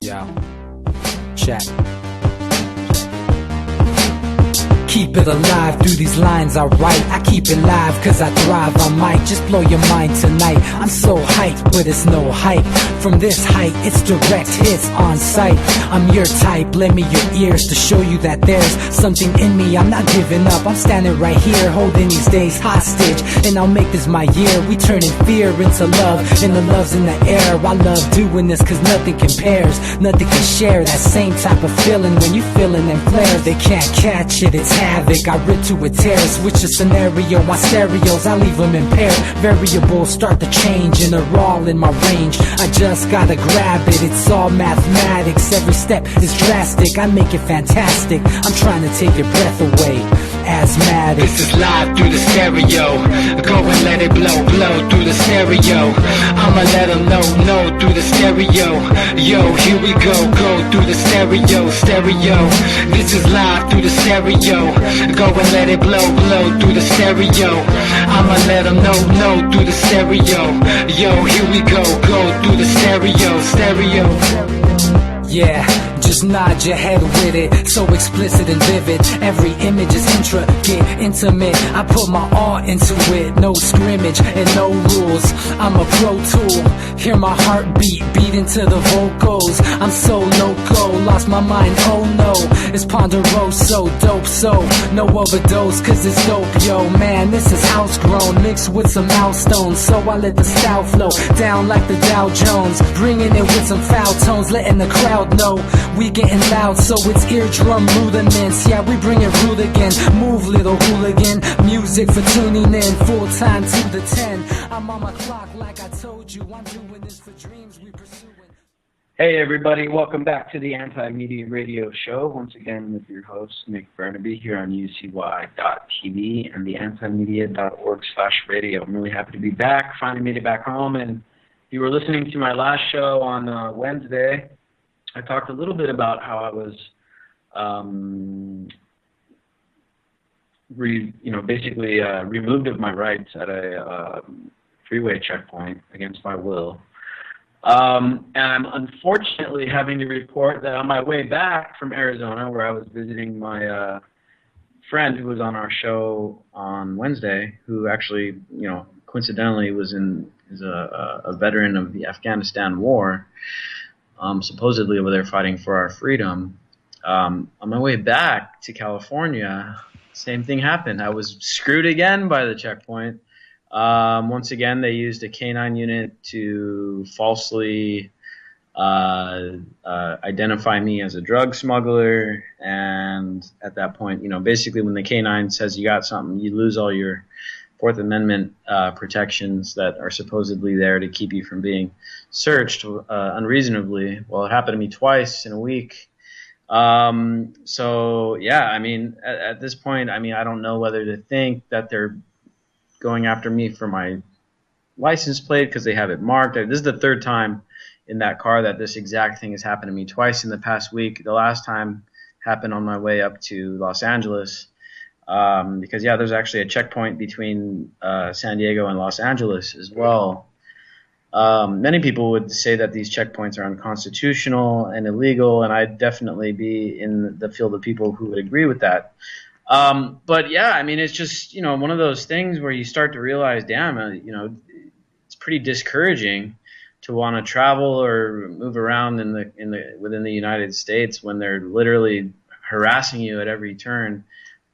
Yeah. Check. Keep it alive through these lines I write. I keep it live cause I thrive. I might just blow your mind tonight. I'm so hyped, but it's no hype. From this height, it's direct hits on sight. I'm your type, lend me your ears to show you that there's something in me. I'm not giving up, I'm standing right here, holding these days hostage. And I'll make this my year. We turning fear into love, and the love's in the air. I love doing this cause nothing compares. Nothing can share that same type of feeling when you feeling them flares. They can't catch it, it's havoc. I rip to a tear, switch a scenario on stereos, I leave them impaired. Variables start to change and they're all in my range. I just gotta grab it, it's all mathematics. Every step is drastic, I make it fantastic. I'm trying to take your breath away. Asthmatic. This is live through the stereo. Go and let it blow, blow through the stereo. I'ma let them know through the stereo. Yo, here we go through the stereo, stereo. This is live through the stereo. Go and let it blow, blow through the stereo. I'ma let them know through the stereo. Yo, here we go through the stereo, stereo. Yeah, just nod your head with it, so explicit and vivid. Every image is intricate, intimate. I put my all into it, no scrimmage and no rules. I'm a pro tool, hear my heartbeat, beat into the vocals. I'm so loco, lost my mind, oh no. It's ponderoso, dope, so no overdose, cause it's dope, yo. Man, this is house grown, mixed with some milestones. So I let the style flow down like the Dow Jones, bringing it with some foul tones, letting the crowd know we getting loud, so it's eardrum rudiments. Yeah, we bring it rude again. Move, little hooligan. Music for tuning in, full time to the 10. I'm on my clock like I told you. I'm doing this for dreams we pursuing. Hey everybody, welcome back to the Anti-Media Radio Show. Once again with your host, Nick Bernabe, here on UCY.tv and the antimedia.org/radio. I'm really happy to be back, finally made it back home. And if you were listening to my last show on Wednesday, I talked a little bit about how I was, basically removed of my rights at a freeway checkpoint against my will. And I'm unfortunately having to report that on my way back from Arizona, where I was visiting my friend who was on our show on Wednesday, who actually, coincidentally is a veteran of the Afghanistan war. Supposedly over there fighting for our freedom. On my way back to California, same thing happened. I was screwed again by the checkpoint. Once again, they used a K-9 unit to falsely identify me as a drug smuggler. And at that point, basically when the K-9 says you got something, you lose all your Fourth Amendment protections that are supposedly there to keep you from being searched unreasonably. Well, it happened to me twice in a week. So, yeah, I mean, at this point, I don't know whether to think that they're going after me for my license plate because they have it marked. This is the third time in that car that this exact thing has happened to me, twice in the past week. The last time happened on my way up to Los Angeles. Because, yeah, there's actually a checkpoint between San Diego and Los Angeles as well. Many people would say that these checkpoints are unconstitutional and illegal, and I'd definitely be in the field of people who would agree with that. But, yeah, it's just, one of those things where you start to realize, damn, it's pretty discouraging to want to travel or move around within the United States when they're literally harassing you at every turn.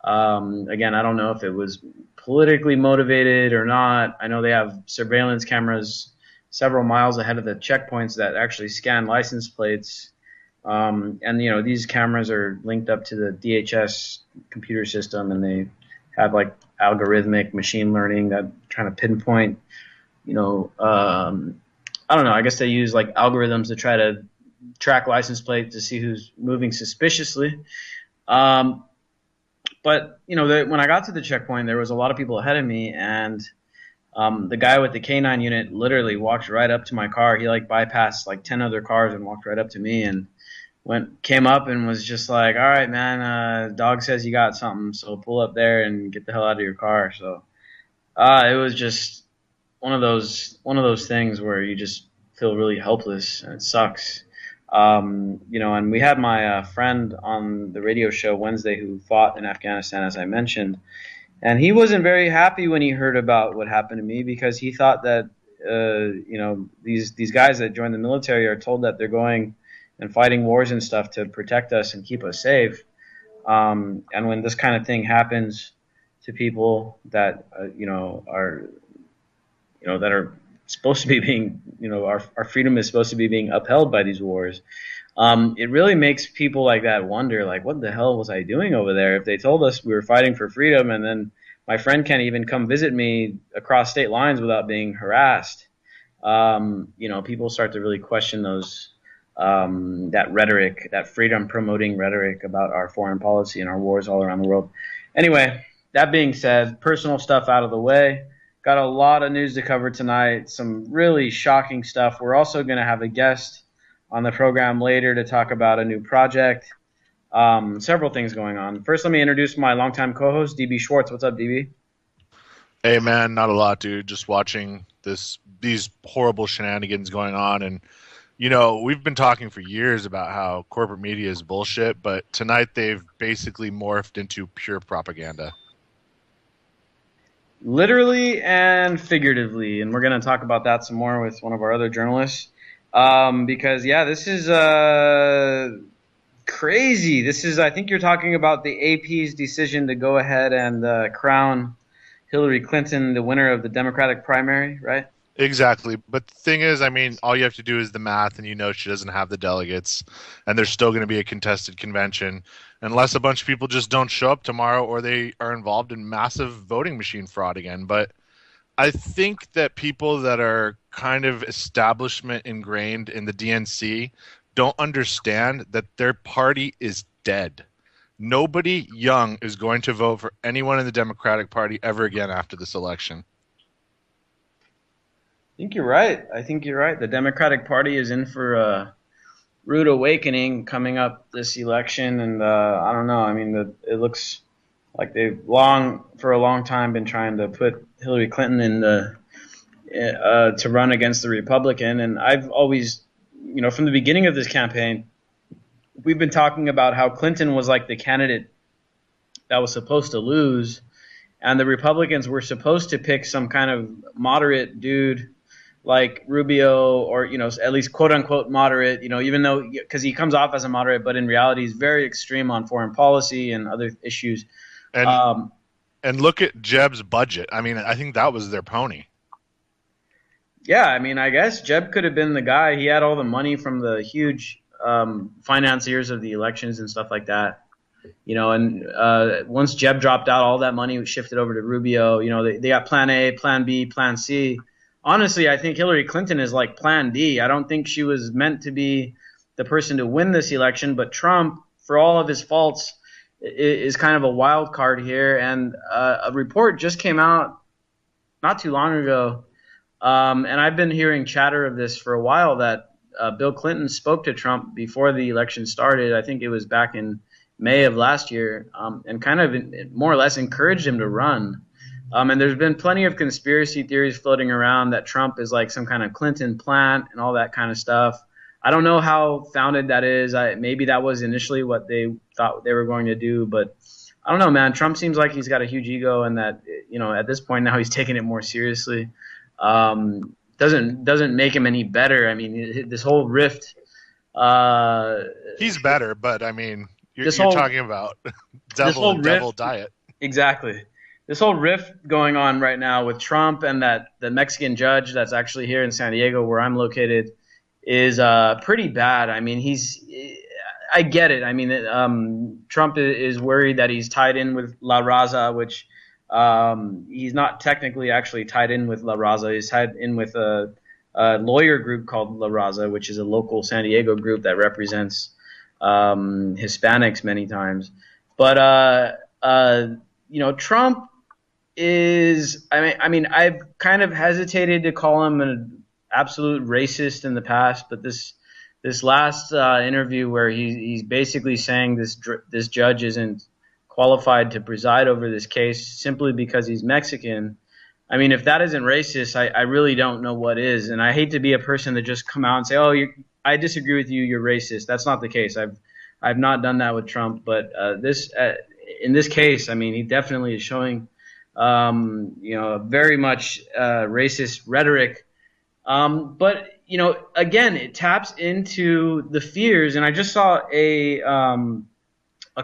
Again, I don't know if it was politically motivated or not. I know they have surveillance cameras several miles ahead of the checkpoints that actually scan license plates. And, these cameras are linked up to the DHS computer system, and they have, like, algorithmic machine learning that trying to pinpoint, I don't know. I guess they use, like, algorithms to try to track license plates to see who's moving suspiciously. But, when I got to the checkpoint, there was a lot of people ahead of me, and the guy with the K-9 unit literally walked right up to my car. He, bypassed, 10 other cars and walked right up to me and came up and was just like, all right, man, dog says you got something, so pull up there and get the hell out of your car. So it was just one of those things where you just feel really helpless, and it sucks. And we had my friend on the radio show Wednesday who fought in Afghanistan, as I mentioned, and he wasn't very happy when he heard about what happened to me because he thought that these guys that joined the military are told that they're going and fighting wars and stuff to protect us and keep us safe. And when this kind of thing happens to people that are supposed to be being, our freedom is supposed to be being upheld by these wars. It really makes people like that wonder, like, what the hell was I doing over there? If they told us we were fighting for freedom and then my friend can't even come visit me across state lines without being harassed, people start to really question that rhetoric, that freedom promoting rhetoric about our foreign policy and our wars all around the world. Anyway, that being said, personal stuff out of the way. Got a lot of news to cover tonight, some really shocking stuff. We're also going to have a guest on the program later to talk about a new project. Several things going on. First, let me introduce my longtime co-host, DB Schwartz. What's up, DB? Hey, man, not a lot, dude. Just watching these horrible shenanigans going on. And, we've been talking for years about how corporate media is bullshit, but tonight they've basically morphed into pure propaganda. Literally and figuratively, and we're going to talk about that some more with one of our other journalists, because this is crazy. This is, I think you're talking about the AP's decision to go ahead and crown Hillary Clinton the winner of the Democratic primary, right? Exactly. But the thing is, all you have to do is the math, and she doesn't have the delegates, and there's still going to be a contested convention unless a bunch of people just don't show up tomorrow or they are involved in massive voting machine fraud again. But I think that people that are kind of establishment ingrained in the DNC don't understand that their party is dead. Nobody young is going to vote for anyone in the Democratic Party ever again after this election. I think you're right. The Democratic Party is in for a rude awakening coming up this election, and I don't know. It looks like they've for a long time been trying to put Hillary Clinton in to run against the Republican, and I've always, from the beginning of this campaign, we've been talking about how Clinton was like the candidate that was supposed to lose, and the Republicans were supposed to pick some kind of moderate dude like Rubio, or at least quote unquote moderate, even though, because he comes off as a moderate, but in reality he's very extreme on foreign policy and other issues. And look at Jeb's budget. I think that was their pony. Yeah, I guess Jeb could have been the guy. He had all the money from the huge financiers of the elections and stuff like that. And once Jeb dropped out, all that money was shifted over to Rubio. They got plan A, plan B, plan C. Honestly, I think Hillary Clinton is like plan D. I don't think she was meant to be the person to win this election, but Trump, for all of his faults, is kind of a wild card here. And a report just came out not too long ago, and I've been hearing chatter of this for a while, that Bill Clinton spoke to Trump before the election started. I think it was back in May of last year, and kind of more or less encouraged him to run. And there's been plenty of conspiracy theories floating around that Trump is like some kind of Clinton plant and all that kind of stuff. I don't know how founded that is. Maybe that was initially what they thought they were going to do, but I don't know, man. Trump seems like he's got a huge ego, and that, at this point now he's taking it more seriously. Doesn't make him any better. This whole rift. He's better, but you're talking about devil diet. Exactly. This whole rift going on right now with Trump and the Mexican judge that's actually here in San Diego, where I'm located, is pretty bad. I get it. Trump is worried that he's tied in with La Raza, which he's not technically actually tied in with La Raza. He's tied in with a lawyer group called La Raza, which is a local San Diego group that represents Hispanics many times. But Trump is, I've kind of hesitated to call him an absolute racist in the past, but this last interview where he's basically saying this judge isn't qualified to preside over this case simply because he's Mexican. If that isn't racist, I really don't know what is. And I hate to be a person that just come out and say, I disagree with you. You're racist. That's not the case. I've not done that with Trump, but in this case, I mean, he definitely is showing, very much racist rhetoric. But again, it taps into the fears, and I just saw a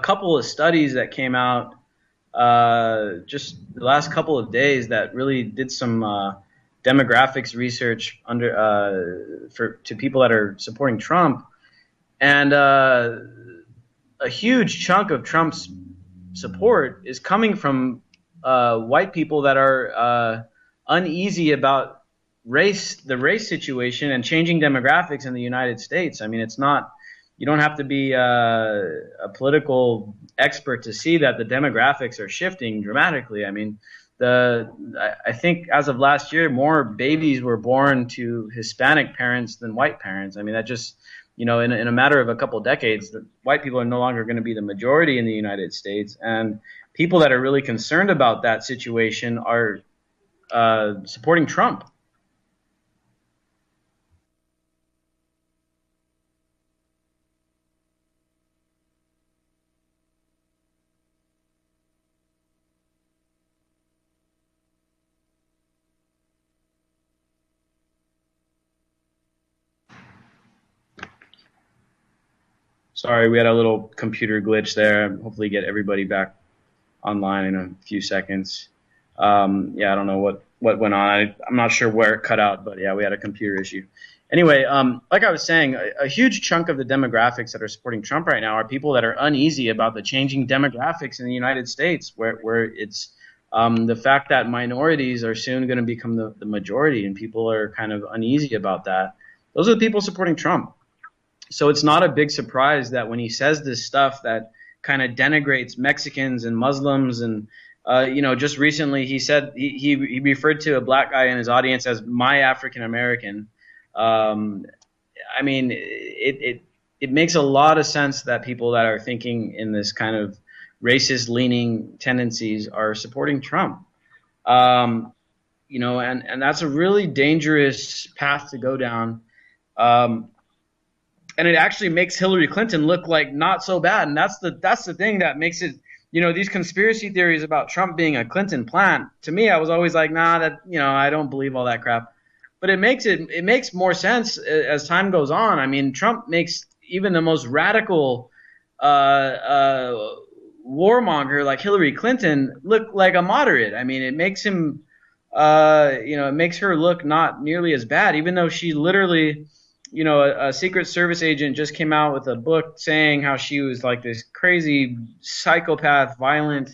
couple of studies that came out just the last couple of days that really did some demographics research to people that are supporting Trump, and a huge chunk of Trump's support is coming from white people that are uneasy about the race situation and changing demographics in the United States. I mean, it's not. You don't have to be a political expert to see that the demographics are shifting dramatically. I mean, I think as of last year, more babies were born to Hispanic parents than white parents. I mean, that just, in a matter of a couple of decades, the white people are no longer going to be the majority in the United States. And people that are really concerned about that situation are supporting Trump. Sorry, we had a little computer glitch there. Hopefully get everybody back online in a few seconds. I don't know what went on. I'm not sure where it cut out, but yeah, we had a computer issue. Anyway, like I was saying, a huge chunk of the demographics that are supporting Trump right now are people that are uneasy about the changing demographics in the United States, where it's the fact that minorities are soon going to become the majority, and people are kind of uneasy about that. Those are the people supporting Trump. So it's not a big surprise that when he says this stuff that kind of denigrates Mexicans and Muslims, and just recently he said he referred to a black guy in his audience as my African American. I mean, it makes a lot of sense that people that are thinking in this kind of racist leaning tendencies are supporting Trump. And that's a really dangerous path to go down. And it actually makes Hillary Clinton look like not so bad. And that's the thing that makes it, these conspiracy theories about Trump being a Clinton plant. To me, I was always like, I don't believe all that crap. But it makes more sense as time goes on. I mean, Trump makes even the most radical warmonger like Hillary Clinton look like a moderate. I mean, it makes him, it makes her look not nearly as bad, even though she literally, a Secret Service agent just came out with a book saying how she was like this crazy psychopath, violent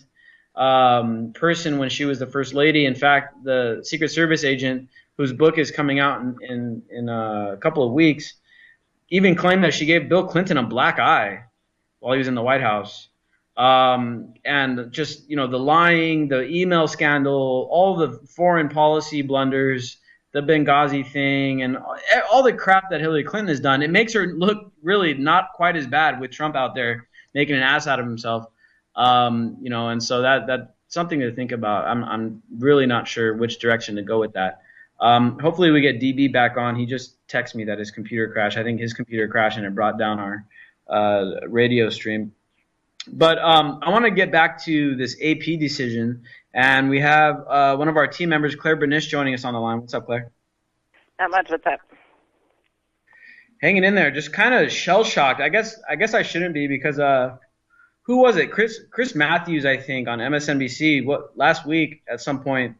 person when she was the first lady. In fact, the Secret Service agent, whose book is coming out in a couple of weeks, even claimed that she gave Bill Clinton a black eye while he was in the White House. And just, the lying, the email scandal, all the foreign policy blunders, the Benghazi thing, and all the crap that Hillary Clinton has done, it makes her look really not quite as bad with Trump out there making an ass out of himself. And so that's something to think about. I'm really not sure which direction to go with that. Hopefully we get DB back on. He just texted me that his computer crashed. I think his computer crashed and it brought down our radio stream. But I want to get back to this AP decision, and we have one of our team members, Claire Bernish, joining us on the line. What's up, Claire? Not much. What's up? Hanging in there, just kind of shell-shocked. I guess I shouldn't be, because who was it? Chris Matthews, I think, on MSNBC last week at some point.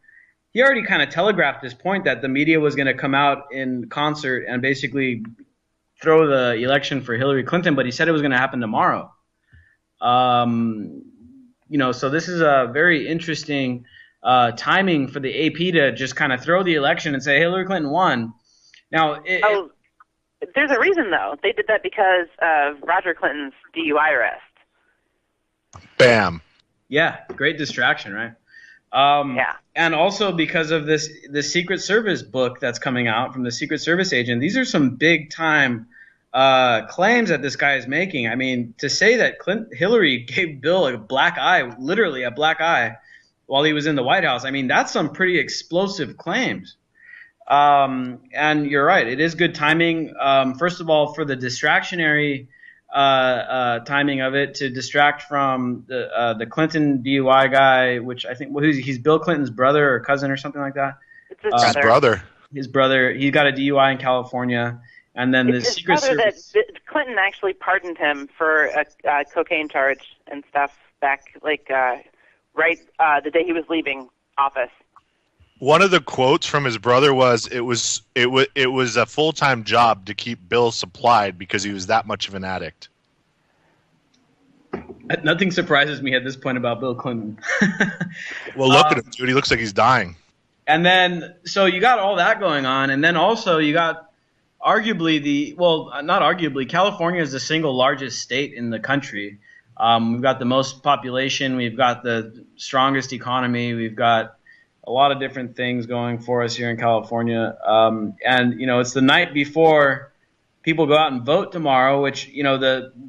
He already kind of telegraphed this point that the media was going to come out in concert and basically throw the election for Hillary Clinton, but he said it was going to happen tomorrow. So this is a very interesting timing for the AP to just kind of throw the election and say Hillary Clinton won. Now, there's a reason, though. They did that because of Roger Clinton's DUI arrest. Bam. Yeah, great distraction, right? Yeah. And also because of this Secret Service book that's coming out from the Secret Service agent. These are some big time claims that this guy is making. I mean, to say that Hillary gave Bill a black eye, literally a black eye, while he was in the White House, I mean, that's some pretty explosive claims. And you're right, it is good timing. First of all, for the distractionary timing of it, to distract from the Clinton DUI guy, which I think he's Bill Clinton's brother or cousin or something like that. It's his His brother. brother. His brother, he got a DUI in California, and then the It's his Secret brother Service. that Clinton actually pardoned him for a cocaine charge and stuff back, right the day he was leaving office. One of the quotes from his brother was, "It was a full-time job to keep Bill supplied because he was that much of an addict." Nothing surprises me at this point about Bill Clinton. Well, look at him, dude. He looks like he's dying. And then, so you got all that going on, and then also you got arguably not arguably, California is the single largest state in the country. We've got the most population, we've got the strongest economy, we've got a lot of different things going for us here in California. And, it's the night before people go out and vote tomorrow, which,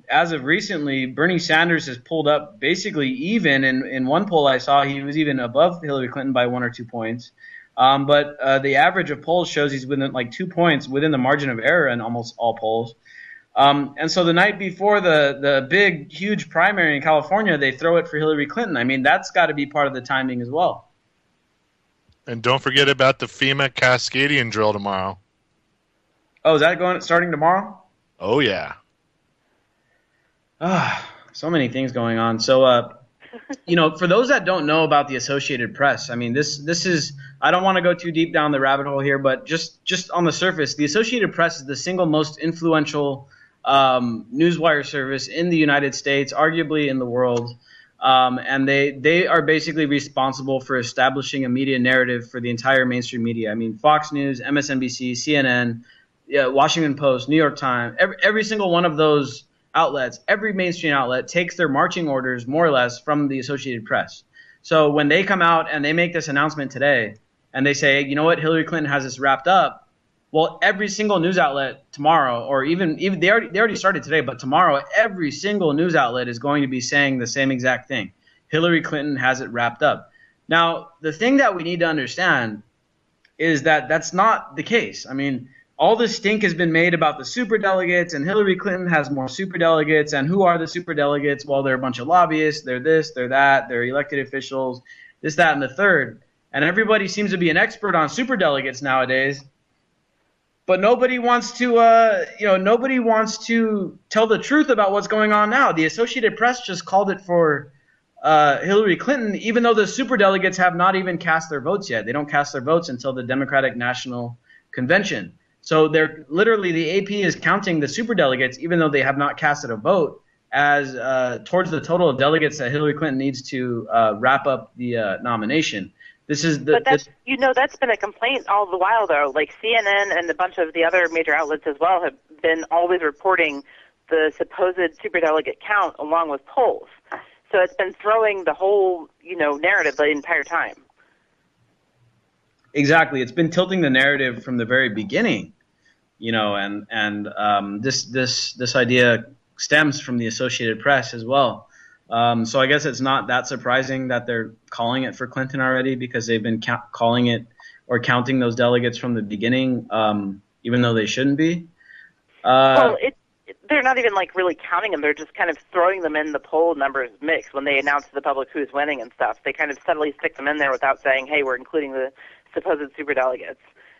as of recently, Bernie Sanders has pulled up basically even. In one poll I saw, he was even above Hillary Clinton by 1 or 2 points. But the average of polls shows he's within 2 points within the margin of error in almost all polls. And so the night before the big, huge primary in California, they throw it for Hillary Clinton. I mean, that's got to be part of the timing as well. And don't forget about the FEMA Cascadian drill tomorrow. Oh, is that starting tomorrow? Oh, yeah. So many things going on. So, for those that don't know about the Associated Press, I mean, this is, I don't want to go too deep down the rabbit hole here, but just on the surface, the Associated Press is the single most influential newswire service in the United States, arguably in the world. And they are basically responsible for establishing a media narrative for the entire mainstream media. I mean, Fox News, MSNBC, CNN, Washington Post, New York Times, every single one of those outlets, every mainstream outlet takes their marching orders more or less from the Associated Press. So when they come out and they make this announcement today and they say, you know what, Hillary Clinton has this wrapped up, well, every single news outlet tomorrow, or even they already started today, but tomorrow every single news outlet is going to be saying the same exact thing. Hillary Clinton has it wrapped up. Now, the thing that we need to understand is that that's not the case. I mean, all this stink has been made about the superdelegates, and Hillary Clinton has more superdelegates. And who are the superdelegates? Well, they're a bunch of lobbyists. They're this, they're that. They're elected officials, this, that, and the third. And everybody seems to be an expert on superdelegates nowadays. But nobody wants to tell the truth about what's going on now. The Associated Press just called it for Hillary Clinton, even though the superdelegates have not even cast their votes yet. They don't cast their votes until the Democratic National Convention. So they're literally, the AP is counting the superdelegates, even though they have not casted a vote, as towards the total of delegates that Hillary Clinton needs to wrap up the nomination. This is But that's been a complaint all the while, though. Like CNN and a bunch of the other major outlets as well have been always reporting the supposed superdelegate count along with polls. So it's been throwing the whole, narrative the entire time. Exactly. It's been tilting the narrative from the very beginning, and this idea stems from the Associated Press as well. So I guess it's not that surprising that they're calling it for Clinton already, because they've been calling it or counting those delegates from the beginning, even though they shouldn't be. They're not even really counting them. They're just kind of throwing them in the poll numbers mix when they announce to the public who's winning and stuff. They kind of subtly stick them in there without saying, hey, we're including the supposed superdelegates.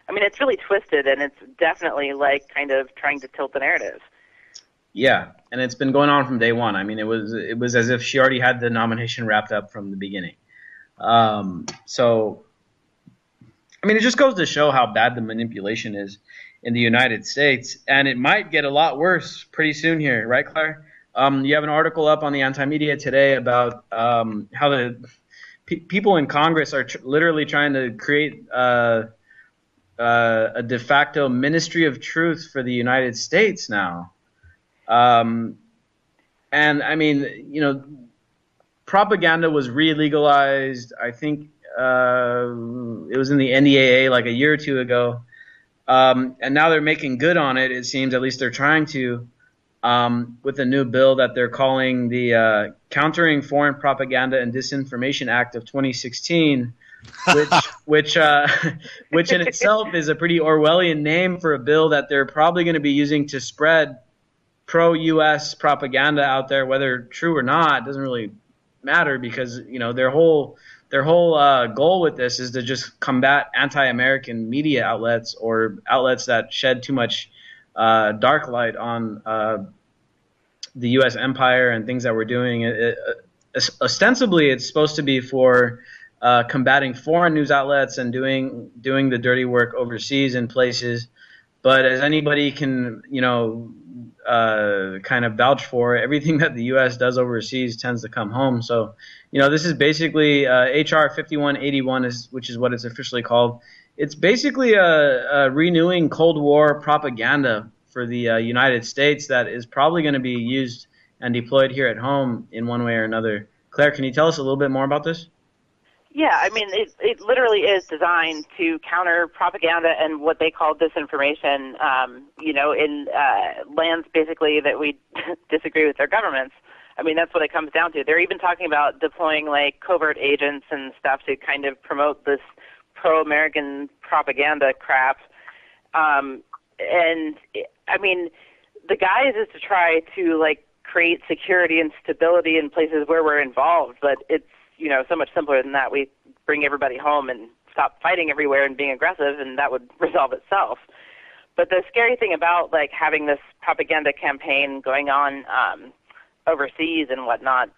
I mean, it's really twisted, and it's definitely kind of trying to tilt the narrative. Yeah, and it's been going on from day one. I mean, it was as if she already had the nomination wrapped up from the beginning. So, I mean, it just goes to show how bad the manipulation is in the United States, and it might get a lot worse pretty soon here, right, Claire? You have an article up on the Anti-Media today about how the people in Congress are literally trying to create a de facto Ministry of Truth for the United States now. And I mean, propaganda was re-legalized, I think it was in the NDAA like a year or two ago. And now they're making good on it, it seems, at least they're trying to, with a new bill that they're calling the Countering Foreign Propaganda and Disinformation Act of 2016, which in itself is a pretty Orwellian name for a bill that they're probably going to be using to spread pro-U.S. propaganda out there, whether true or not, doesn't really matter because their whole goal with this is to just combat anti-American media outlets or outlets that shed too much dark light on the U.S. empire and things that we're doing. Ostensibly, it's supposed to be for combating foreign news outlets and doing the dirty work overseas in places. But as anybody can, kind of vouch for, everything that the U.S. does overseas tends to come home. So, this is basically H.R. 5181, which is what it's officially called. It's basically a renewing Cold War propaganda for the United States that is probably going to be used and deployed here at home in one way or another. Claire, can you tell us a little bit more about this? Yeah, I mean, it literally is designed to counter propaganda and what they call disinformation, in lands basically that we disagree with their governments. I mean, that's what it comes down to. They're even talking about deploying, like, covert agents and stuff to kind of promote this pro-American propaganda crap. And, I mean, the guise is to try to, like, create security and stability in places where we're involved, but it's, so much simpler than that. We bring everybody home and stop fighting everywhere and being aggressive, and that would resolve itself. But the scary thing about, like, having this propaganda campaign going on overseas and whatnot,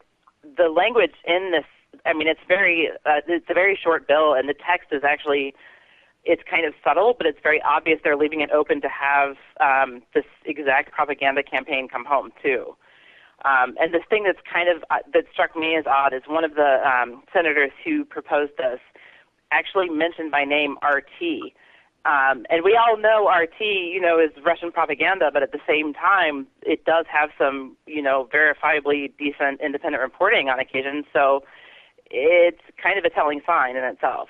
the language in this, I mean, it's a very short bill, and the text is actually, it's kind of subtle, but it's very obvious they're leaving it open to have this exact propaganda campaign come home, too. And this thing that's kind of that struck me as odd is one of the senators who proposed this actually mentioned by name RT. And we all know RT, is Russian propaganda, but at the same time, it does have some, verifiably decent independent reporting on occasion. So it's kind of a telling sign in itself.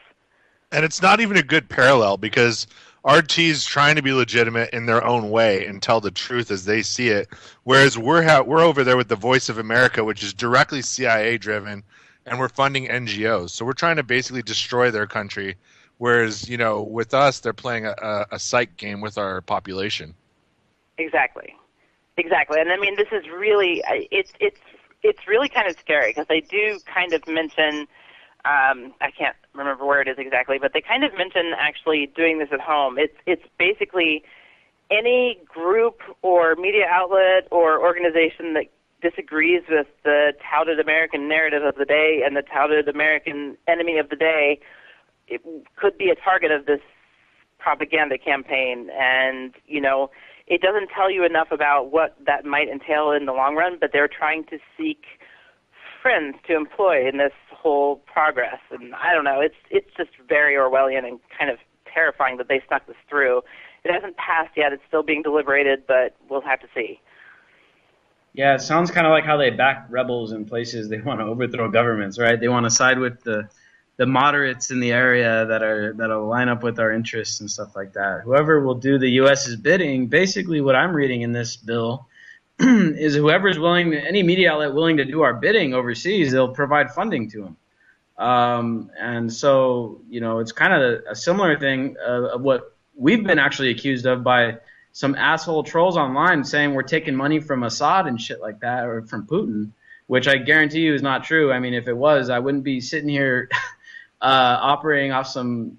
And it's not even a good parallel because RT's trying to be legitimate in their own way and tell the truth as they see it, whereas we're over there with the Voice of America, which is directly CIA driven, and we're funding NGOs. So we're trying to basically destroy their country, whereas with us they're playing a psych game with our population. Exactly. And I mean, this is really it's really kind of scary because they do kind of mention. I can't remember where it is exactly, but they kind of mention actually doing this at home. It's basically any group or media outlet or organization that disagrees with the touted American narrative of the day and the touted American enemy of the day, it could be a target of this propaganda campaign. And, it doesn't tell you enough about what that might entail in the long run, but they're trying to seek friends to employ in this whole progress. And I don't know, it's just very Orwellian and kind of terrifying that they snuck this through. It hasn't passed yet. It's still being deliberated, but we'll have to see. Yeah, it sounds kind of like how they back rebels in places they want to overthrow governments, right? They want to side with the moderates in the area that'll line up with our interests and stuff like that. Whoever will do the U.S.'s bidding, basically what I'm reading in this bill is whoever's willing, any media outlet willing to do our bidding overseas, they'll provide funding to them. And so, it's kind of a similar thing of what we've been actually accused of by some asshole trolls online saying we're taking money from Assad and shit like that, or from Putin, which I guarantee you is not true. I mean, if it was, I wouldn't be sitting here operating off some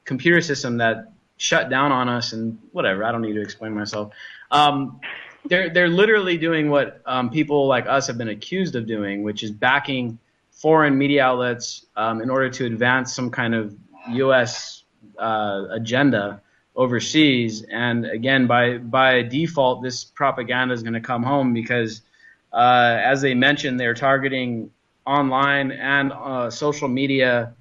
computer system that shut down on us and whatever. I don't need to explain myself. They're literally doing what people like us have been accused of doing, which is backing foreign media outlets in order to advance some kind of U.S. Agenda overseas. And again, by default, this propaganda is going to come home because, as they mentioned, they're targeting online and social media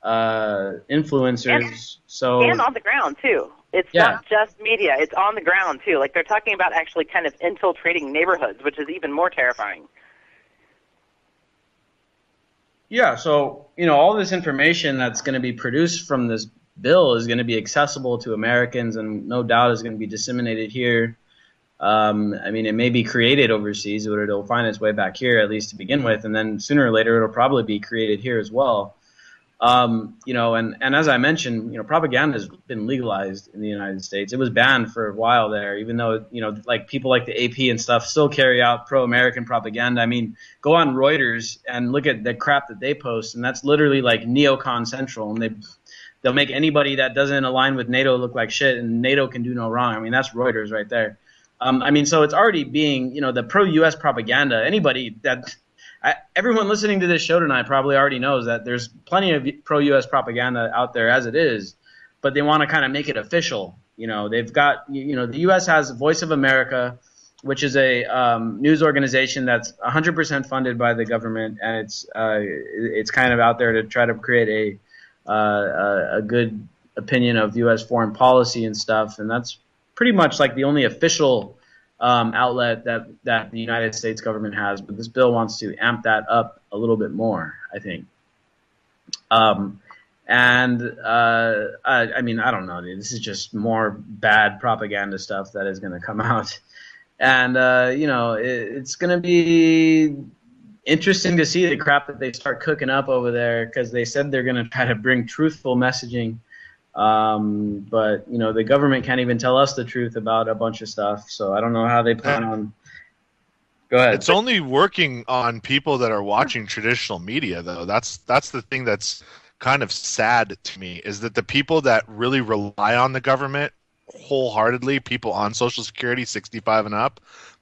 influencers. And on the ground too. It's not just media; it's on the ground too. Like they're talking about actually kind of infiltrating neighborhoods, which is even more terrifying. Yeah, so all this information that's going to be produced from this bill is going to be accessible to Americans, and no doubt is going to be disseminated here. I mean, it may be created overseas, but it'll find its way back here, at least to begin with, and then sooner or later it'll probably be created here as well. You know, and as I mentioned, you know, propaganda has been legalized in the United States. It was banned for a while there, even though, you know, like people like the AP and stuff still carry out pro-American propaganda. I mean, go on Reuters and look at the crap that they post, and that's literally like neocon central, and they'll make anybody that doesn't align with NATO look like shit, and NATO can do no wrong. I mean, that's Reuters right there. I mean, so it's already being, you know, the pro-U.S. propaganda. Anybody that everyone listening to this show tonight probably already knows that there's plenty of pro-U.S. propaganda out there as it is, but they want to kind of make it official. You know, they've got, you know, the U.S. has Voice of America, which is a news organization that's 100% funded by the government, and it's kind of out there to try to create a good opinion of U.S. foreign policy and stuff, and that's pretty much like the only official outlet that the United States government has. But this bill wants to amp that up a little bit more, I think. I mean, I don't know, dude. This is just more bad propaganda stuff that is going to come out, and you know, it's going to be interesting to see the crap that they start cooking up over there, because they said they're going to try to bring truthful messaging. But you know, the government can't even tell us the truth about a bunch of stuff, so I don't know how they plan on. Go ahead. It's only working on people that are watching traditional media, though. That's the thing that's kind of sad to me, is that the people that really rely on the government wholeheartedly, people on Social Security 65 and up,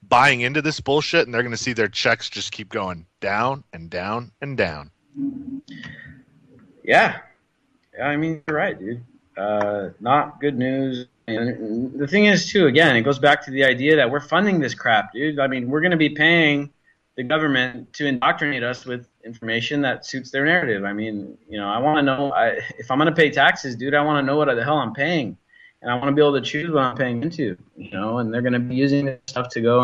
buying into this bullshit, and they're going to see their checks just keep going down and down and down. Yeah, I mean, you're right, dude. Not good news. And the thing is, too, again, it goes back to the idea that we're funding this crap, dude. I mean, we're going to be paying the government to indoctrinate us with information that suits their narrative. I mean, you know, I want to know, if I'm going to pay taxes, dude, I want to know what the hell I'm paying. And I want to be able to choose what I'm paying into, you know, and they're going to be using this stuff to go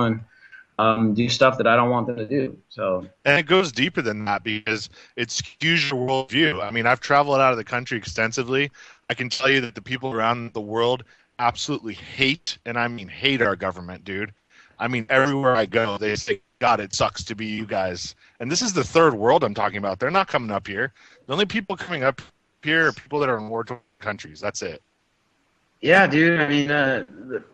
and do stuff that I don't want them to do. So, and it goes deeper than that, because it skews your worldview. I mean, I've traveled out of the country extensively. I can tell you that the people around the world absolutely hate, and I mean hate, our government, dude. I mean, everywhere I go, they say, God, it sucks to be you guys. And this is the third world I'm talking about. They're not coming up here. The only people coming up here are people that are in war-torn countries. That's it. Yeah, dude. I mean, the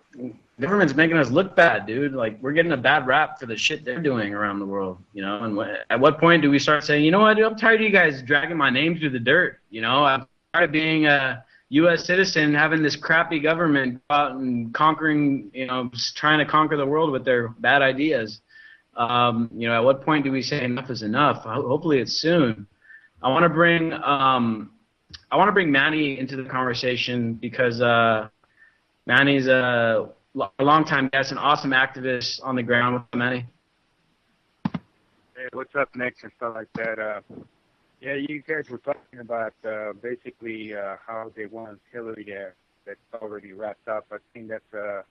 government's making us look bad, dude. Like, we're getting a bad rap for the shit they're doing around the world, you know. And at what point do we start saying, you know what, dude, I'm tired of you guys dragging my name through the dirt, you know? I'm tired of being a U.S. citizen, having this crappy government go out and conquering, you know, trying to conquer the world with their bad ideas. You know, at what point do we say enough is enough? Hopefully it's soon. I want to bring Manny into the conversation, because Manny's a longtime guest, an awesome activist on the ground. With Manny. Hey, what's up, Nick, and stuff like that. Yeah, you guys were talking about basically how they want Hillary there. That's already wrapped up. I think that's a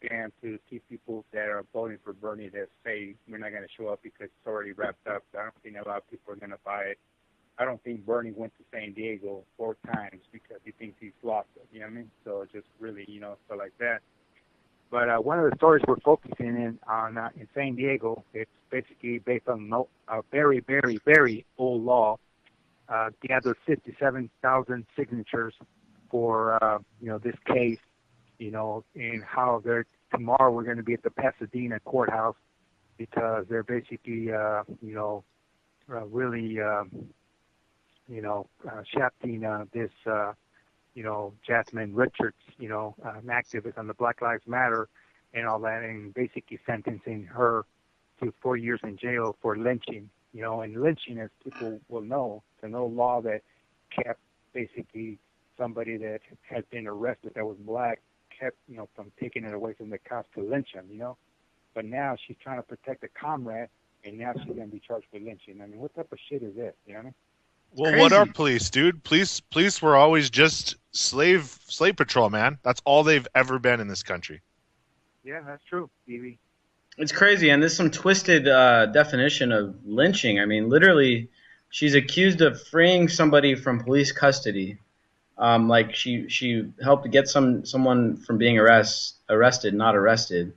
scam to keep people that are voting for Bernie that say we're not going to show up because it's already wrapped up. I don't think a lot of people are going to buy it. I don't think Bernie went to San Diego 4 times because he thinks he's lost it. You know what I mean? So just really, you know, stuff like that. But one of the stories we're focusing in on in San Diego, it's basically based on a very, very, very old law. Gathered 57,000 signatures for you know, this case. You know, and how tomorrow we're going to be at the Pasadena courthouse, because they're basically you know, really you know, shafting this, you know, Jasmine Richards, you know, an activist on the Black Lives Matter and all that, and basically sentencing her to 4 years in jail for lynching, you know. And lynching, as people will know, it's an old law that kept basically somebody that had been arrested that was black, kept, you know, from taking it away from the cops to lynch him, you know. But now she's trying to protect a comrade, and now she's going to be charged with lynching. I mean, what type of shit is this, you know what I mean? Well, what are police, dude? Police were always just slave patrol, man. That's all they've ever been in this country. Yeah, that's true, Stevie. It's crazy, and there's some twisted definition of lynching. I mean, literally, she's accused of freeing somebody from police custody. Like she helped get someone from being arrested, not arrested,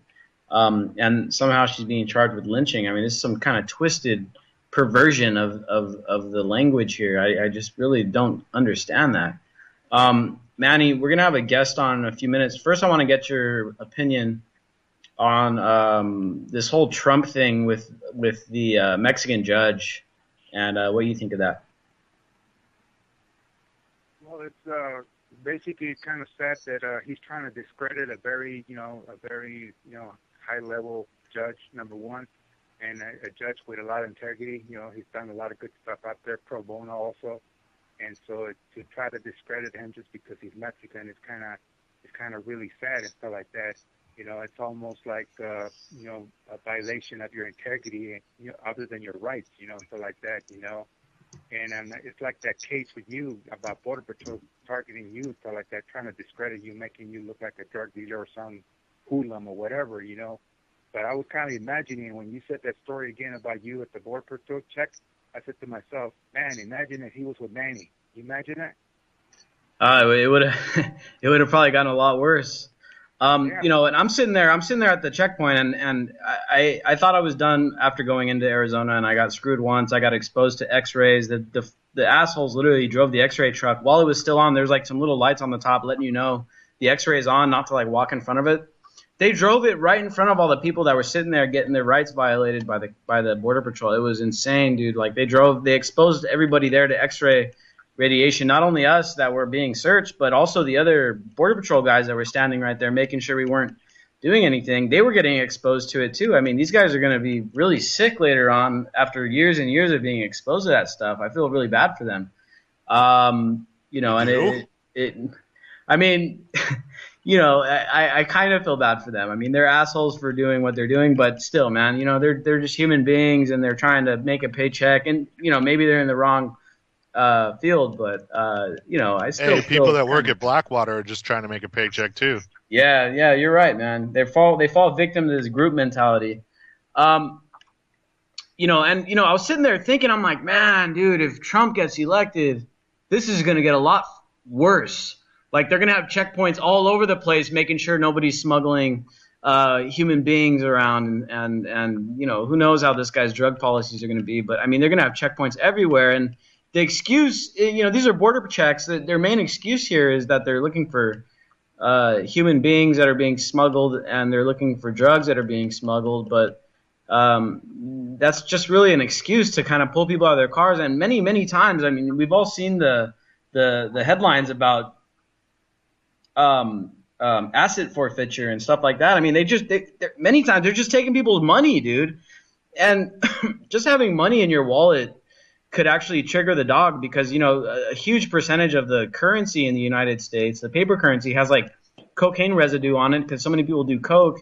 and somehow she's being charged with lynching. I mean, this is some kind of twisted perversion of the language here. I just really don't understand that. Manny, we're gonna have a guest on in a few minutes. First, I want to get your opinion on this whole Trump thing with the Mexican judge, and what you think of that. Well, it's basically kind of sad that he's trying to discredit a very high level judge, number one, and a judge with a lot of integrity. He's done a lot of good stuff out there, pro bono also, and so to try to discredit him just because he's Mexican is kind of really sad and stuff like that. It's almost like a violation of your integrity, other than your rights, stuff like that, And it's like that case with you about Border Patrol targeting you, stuff like that, trying to discredit you, making you look like a drug dealer or some hoodlum or whatever, But I was kind of imagining when you said that story again about you at the Border Patrol check, I said to myself, man, imagine if he was with Manny. You imagine that? It would have probably gotten a lot worse. Yeah. And I'm sitting there at the checkpoint, and I thought I was done after going into Arizona, and I got screwed once. I got exposed to X-rays. The assholes literally drove the X-ray truck while it was still on. There's like some little lights on the top letting you know the X-ray is on, not to like walk in front of it. They drove it right in front of all the people that were sitting there getting their rights violated by the Border Patrol. It was insane, dude. Like they exposed everybody there to X-ray radiation, not only us that were being searched, but also the other Border Patrol guys that were standing right there making sure we weren't doing anything. They were getting exposed to it too. I mean, these guys are going to be really sick later on after years and years of being exposed to that stuff. I feel really bad for them. I kind of feel bad for them. I mean, they're assholes for doing what they're doing, but still, man, they're just human beings and they're trying to make a paycheck, and maybe they're in the wrong field, but I still people that work at Blackwater are just trying to make a paycheck too. Yeah, you're right, man. They fall victim to this group mentality. I was sitting there thinking, I'm like, man, dude, if Trump gets elected, this is going to get a lot worse. Like, they're going to have checkpoints all over the place, making sure nobody's smuggling human beings around, and who knows how this guy's drug policies are going to be. But I mean, they're going to have checkpoints everywhere, and the excuse, these are border checks. Their main excuse here is that they're looking for human beings that are being smuggled, and they're looking for drugs that are being smuggled. But that's just really an excuse to kind of pull people out of their cars. And many, many times, I mean, we've all seen the headlines about asset forfeiture and stuff like that. I mean, many times they're just taking people's money, dude. And just having money in your wallet could actually trigger the dog, because a huge percentage of the currency in the United States, the paper currency, has like cocaine residue on it because so many people do coke,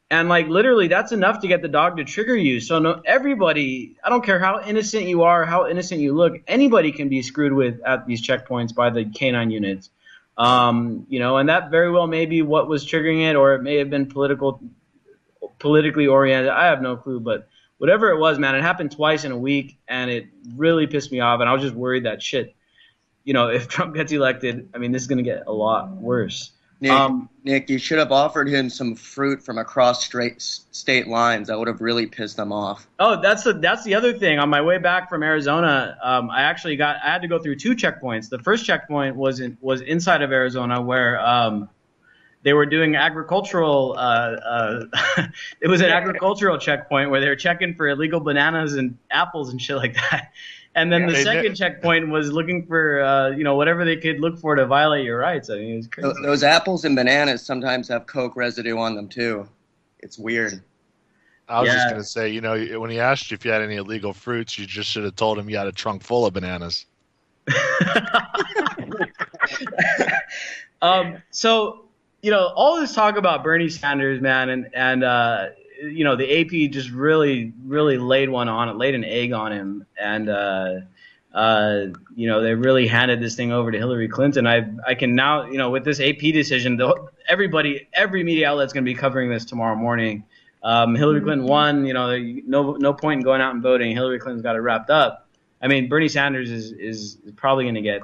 and like literally that's enough to get the dog to trigger you. So everybody, I don't care how innocent you are, how innocent you look, anybody can be screwed with at these checkpoints by the canine units. And that very well may be what was triggering it, or it may have been politically oriented. I have no clue, but whatever it was, man, it happened twice in a week, and it really pissed me off. And I was just worried that if Trump gets elected, I mean, this is going to get a lot worse. Nick, you should have offered him some fruit from across state lines. That would have really pissed them off. Oh, that's the other thing. On my way back from Arizona, I had to go through two checkpoints. The first checkpoint was inside of Arizona, where they were doing agricultural. It was an agricultural checkpoint where they were checking for illegal bananas and apples and shit like that. And then the second checkpoint was looking for whatever they could look for to violate your rights. I mean, it was crazy. Those apples and bananas sometimes have coke residue on them too. It's weird. I was just gonna say, when he asked you if you had any illegal fruits, you just should have told him you had a trunk full of bananas. So. All this talk about Bernie Sanders, man, and the AP just really, really laid an egg on him, and they really handed this thing over to Hillary Clinton. I can now, with this AP decision, every media outlet's going to be covering this tomorrow morning. Hillary Clinton won. No point in going out and voting. Hillary Clinton's got it wrapped up. I mean, Bernie Sanders is probably going to get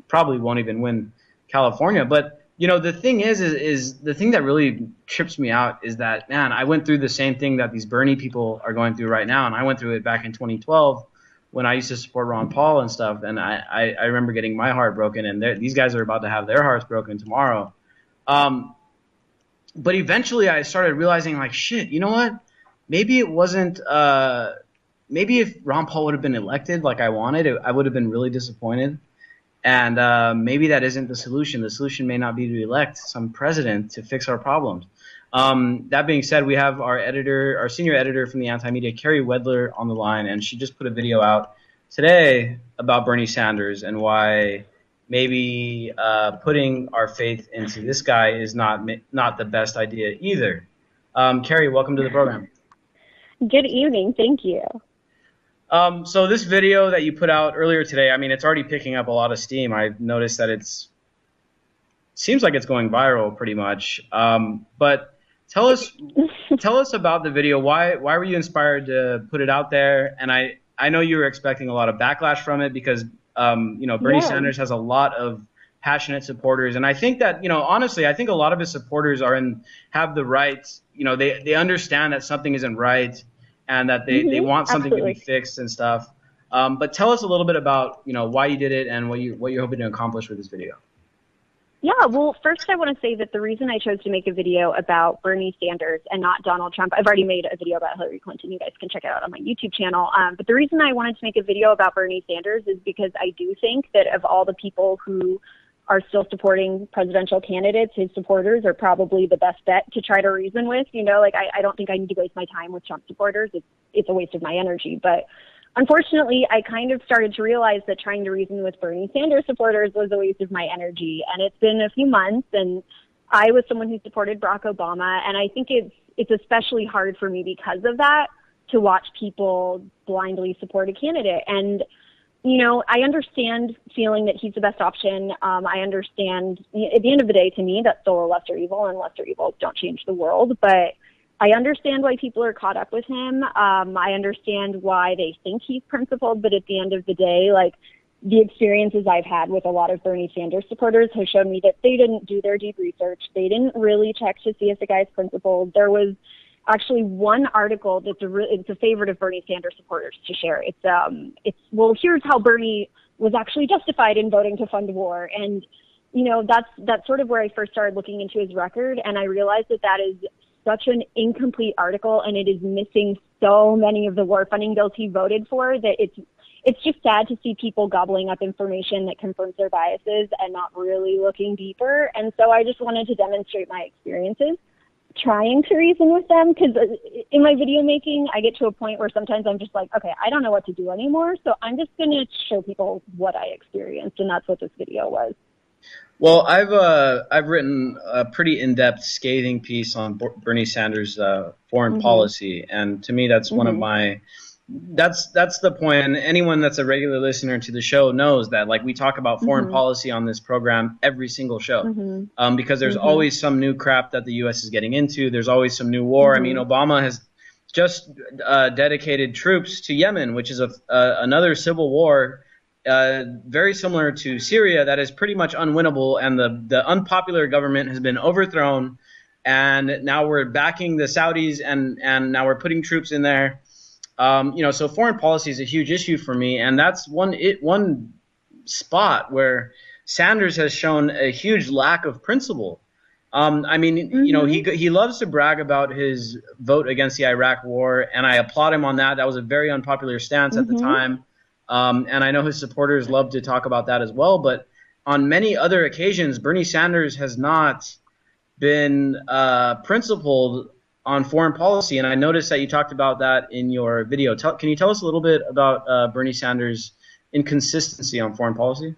probably won't even win California, but The thing is the thing that really trips me out is that, man, I went through the same thing that these Bernie people are going through right now, and I went through it back in 2012 when I used to support Ron Paul and stuff, and I remember getting my heart broken, and these guys are about to have their hearts broken tomorrow. But eventually I started realizing, like, shit, you know what? Maybe it wasn't maybe if Ron Paul would have been elected like I wanted, I would have been really disappointed. And maybe that isn't the solution. The solution may not be to elect some president to fix our problems. That being said, we have our senior editor from the Anti-Media, Carrie Wedler, on the line, and she just put a video out today about Bernie Sanders and why maybe putting our faith into this guy is not the best idea either. Carrie, welcome to the program. Good evening. Thank you. So this video that you put out earlier today, I mean, it's already picking up a lot of steam. I've noticed that seems like it's going viral pretty much. But tell us about the video. Why were you inspired to put it out there? And I know you were expecting a lot of backlash from it because Bernie Sanders has a lot of passionate supporters, and I think that honestly, I think a lot of his supporters have the right. They understand that something isn't right. And that they want something to be fixed and stuff. But tell us a little bit about why you did it and what you're hoping to accomplish with this video. Yeah, well, first I want to say that the reason I chose to make a video about Bernie Sanders and not Donald Trump, I've already made a video about Hillary Clinton. You guys can check it out on my YouTube channel. But the reason I wanted to make a video about Bernie Sanders is because I do think that of all the people who are still supporting presidential candidates, his supporters are probably the best bet to try to reason with. I don't think I need to waste my time with Trump supporters. It's a waste of my energy. But unfortunately, I kind of started to realize that trying to reason with Bernie Sanders supporters was a waste of my energy. And it's been a few months, and I was someone who supported Barack Obama, and I think it's especially hard for me because of that to watch people blindly support a candidate. And I understand feeling that he's the best option. I understand, at the end of the day, to me, that's still a lesser evil, and lesser evils don't change the world. But I understand why people are caught up with him. I understand why they think he's principled. But at the end of the day, the experiences I've had with a lot of Bernie Sanders supporters have shown me that they didn't do their deep research. They didn't really check to see if the guy's principled. There was actually one article that's it's a favorite of Bernie Sanders supporters to share. Well, here's how Bernie was actually justified in voting to fund war. And, that's sort of where I first started looking into his record. And I realized that is such an incomplete article, and it is missing so many of the war funding bills he voted for that it's just sad to see people gobbling up information that confirms their biases and not really looking deeper. And so I just wanted to demonstrate my experiences trying to reason with them, because in my video making, I get to a point where sometimes I'm just like, okay, I don't know what to do anymore, so I'm just going to show people what I experienced, and that's what this video was. Well, I've written a pretty in-depth, scathing piece on Bernie Sanders' foreign policy, and to me, that's one of my. That's the point, and anyone that's a regular listener to the show knows that, we talk about foreign policy on this program every single show, because there's always some new crap that the U.S. is getting into. There's always some new war. I mean, Obama has just dedicated troops to Yemen, which is another civil war, very similar to Syria, that is pretty much unwinnable, and the unpopular government has been overthrown, and now we're backing the Saudis, and now we're putting troops in there. So foreign policy is a huge issue for me, and that's one spot where Sanders has shown a huge lack of principle. He loves to brag about his vote against the Iraq war, and I applaud him on that. That was a very unpopular stance at the time, and I know his supporters love to talk about that as well. But on many other occasions, Bernie Sanders has not been principled on foreign policy, and I noticed that you talked about that in your video. Can you tell us a little bit about Bernie Sanders' inconsistency on foreign policy?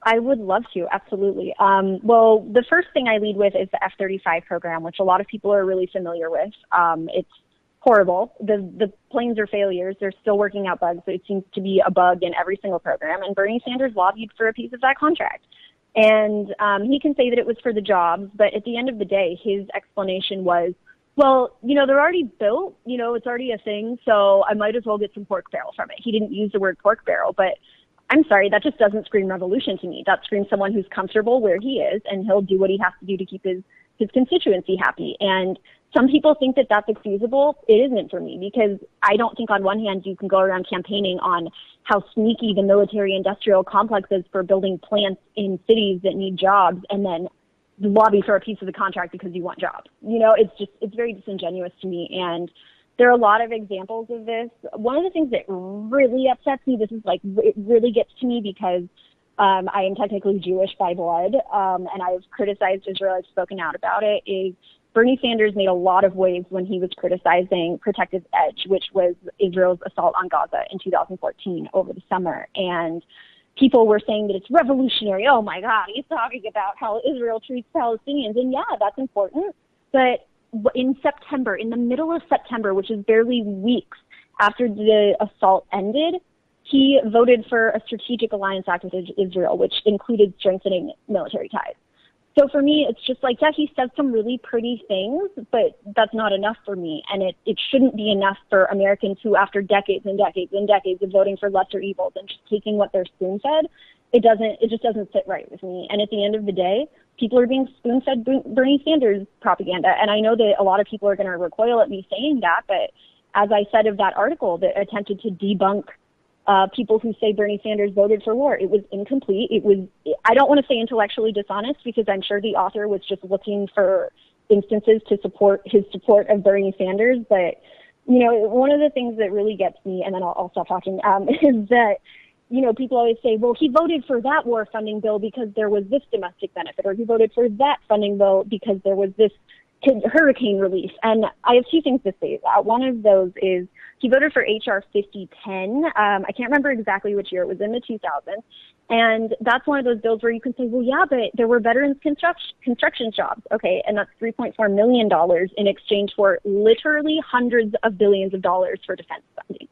I would love to, absolutely. Well, the first thing I lead with is the F-35 program, which a lot of people are really familiar with. It's horrible. The planes are failures. They're still working out bugs, but it seems to be a bug in every single program, and Bernie Sanders lobbied for a piece of that contract. And he can say that it was for the jobs, but at the end of the day, his explanation was, well, they're already built, it's already a thing, so I might as well get some pork barrel from it. He didn't use the word pork barrel, but I'm sorry, that just doesn't scream revolution to me. That screams someone who's comfortable where he is, and he'll do what he has to do to keep his constituency happy. And some people think that that's excusable. It isn't for me, because I don't think on one hand you can go around campaigning on how sneaky the military-industrial complex is for building plants in cities that need jobs and then lobby for a piece of the contract because you want jobs. You know, it's very disingenuous to me. And there are a lot of examples of this. One of the things that really upsets me, this is like, it really gets to me because I am technically Jewish by blood, and I've criticized Israel, I've spoken out about it, is Bernie Sanders made a lot of waves when he was criticizing Protective Edge, which was Israel's assault on Gaza in 2014 over the summer. And people were saying that it's revolutionary. Oh my God, he's talking about how Israel treats Palestinians. And yeah, that's important. But in September, in the middle of September, which is barely weeks after the assault ended, he voted for a strategic alliance act with Israel, which included strengthening military ties. So for me, it's just like, yeah, he said some really pretty things, but that's not enough for me. And it shouldn't be enough for Americans who, after decades and decades and decades of voting for lesser evils and just taking what they're spoon-fed, it just doesn't sit right with me. And at the end of the day, people are being spoon-fed Bernie Sanders propaganda. And I know that a lot of people are going to recoil at me saying that, but as I said of that article that attempted to debunk people who say Bernie Sanders voted for war, it was incomplete. I don't want to say intellectually dishonest, because I'm sure the author was just looking for instances to support his support of Bernie Sanders. But, you know, one of the things that really gets me, and then I'll stop talking, is that, you know, people always say, well, he voted for that war funding bill because there was this domestic benefit, or he voted for that funding bill because there was this hurricane relief. And I have two things to say. One of those is he voted for H.R. 5010. I can't remember exactly which year. It was in the 2000s. And that's one of those bills where you can say, well, yeah, but there were veterans construction jobs. Okay, and that's $3.4 million in exchange for literally hundreds of billions of dollars for defense spending.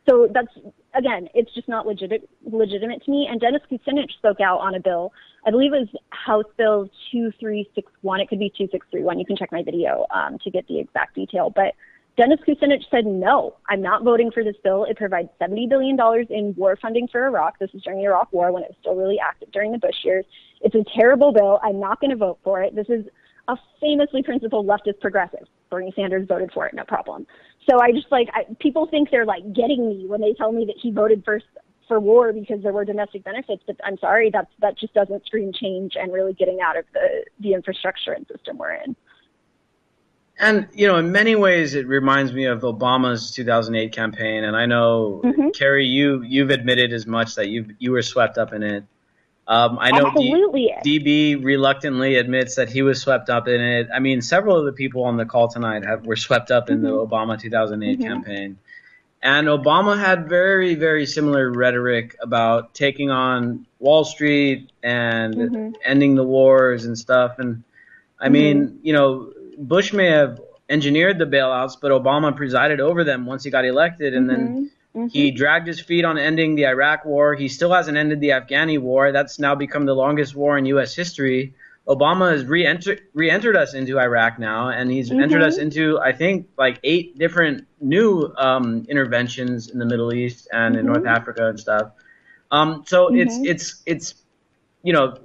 So that's, again, it's just not legitimate to me. And Dennis Kucinich spoke out on a bill. I believe it was House Bill 2361. It could be 2631. You can check my video to get the exact detail. But Dennis Kucinich said, no, I'm not voting for this bill. It provides $70 billion in war funding for Iraq. This was during the Iraq War when it was still really active during the Bush years. It's a terrible bill. I'm not going to vote for it. This is a famously principled leftist progressive. Bernie Sanders voted for it, no problem. So I just people think they're like getting me when they tell me that he voted for war because there were domestic benefits. But I'm sorry, that just doesn't scream change and really getting out of the infrastructure and system we're in. And, you know, in many ways, it reminds me of Obama's 2008 campaign. And I know, Carrie, you've admitted as much that you were swept up in it. I know DB reluctantly admits that he was swept up in it. I mean, several of the people on the call tonight were swept up in the Obama 2008 campaign. And Obama had very, very similar rhetoric about taking on Wall Street and ending the wars and stuff. And, I mean, you know, Bush may have engineered the bailouts, but Obama presided over them once he got elected. And then he dragged his feet on ending the Iraq war. He still hasn't ended the Afghani war. That's now become the longest war in U.S. history. Obama has re-entered us into Iraq now, and he's entered us into, I think, like 8 different new interventions in the Middle East and in North Africa and stuff. So it's you know,